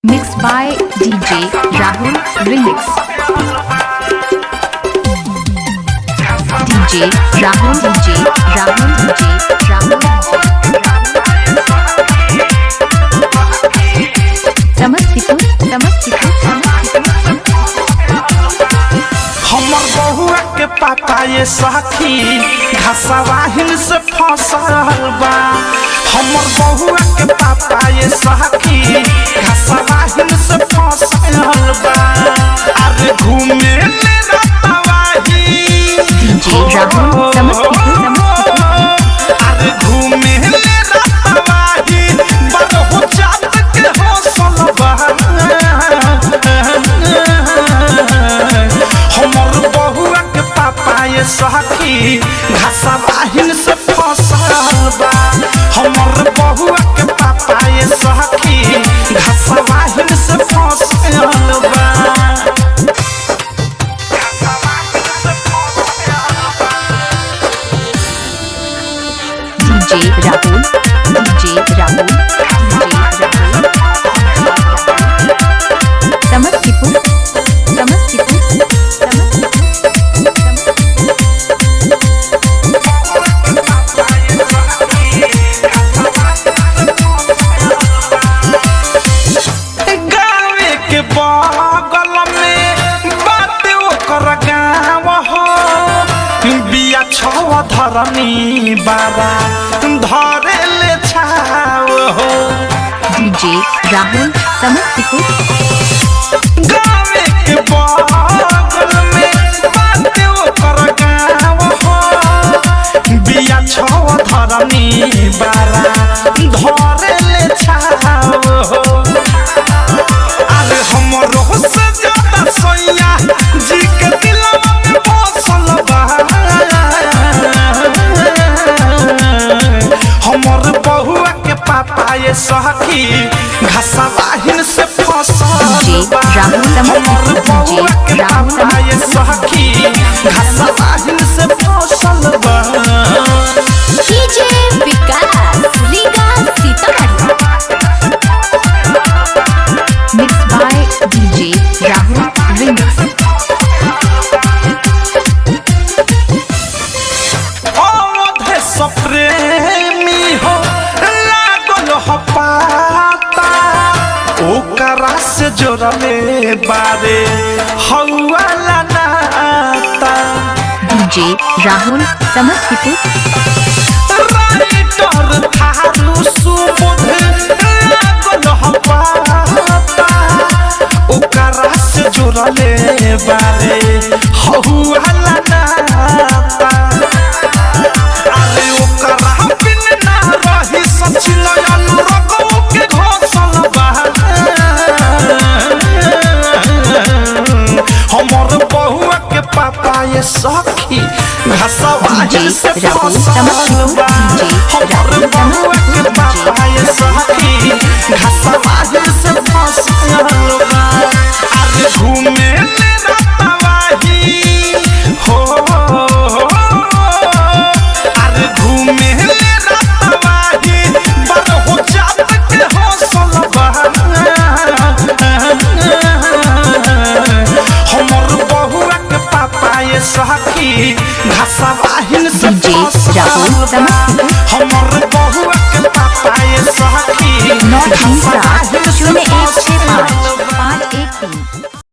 Mixed by DJ Rahul Remix. DJ Rahul हमर बहुआ के पापा ये साथी घसवाहिन से फसल बा। हमर बहुआ के पापा ये साथी घसवाहिन से फसल बा। अरे घूमे ले रतवाही DJ Rahul अरे घूमे ले रतवाही बरहु जात के हौसल बा। हमर बहुआ के पापा ये साथी घसवाहिन से फसल बा। हमर बहुआ के पापा ये साथी घसवाहिन से फसल बा। समस्तीपुर गावे के बगल में बात ओकर गाँव हो। बिया छव धरनी बाबा धरे ले छाव हो। DJ Rahul समस्तीपुर गावे के बगल में बात ओकर गाँव हो। बिया छव धरनी बाबा धरे ले छाव हो। अरे हमरो से ज्यादा सोया जी के दिलवा में बसल बा। हमर बहुआ के पापा ये सखी घसवाहिन से फसल बा। हमर बहुआ के पापा ये सखी घसवाहिन से फसल बा। DJ विकास लीगा Sitamarhi. Mixed by DJ Rahul Remix. अवधे सप्रेमी हो लागल हो पाता ओकरा से जोड़ले बारे हौवाला नाता। DJ Rahul समस्तीपुर राइटर थारू सुबोध लागल हो पाता ओकरा से जोड़ले बारे हौवाला नाता। अरे ओकरा बिन ना रही सचिन अनुरगो के घोसल बा। हमर बहुआ के पापा ये सखी घसवाहिन से फसल बा। हमर बहुआ के पापा ये सखी घसवाहिन से फसल बा। अरे घूमे ले रतवाही हो। अरे घूमे ले रतवाही बरहु जात के हौसल बा। हमर बहुआ के पापा ये सखी घसवाहिन से फसल बा। हमर बहुआ के पापा ये सखी नॉट घसवाहिन से फसल बा। 513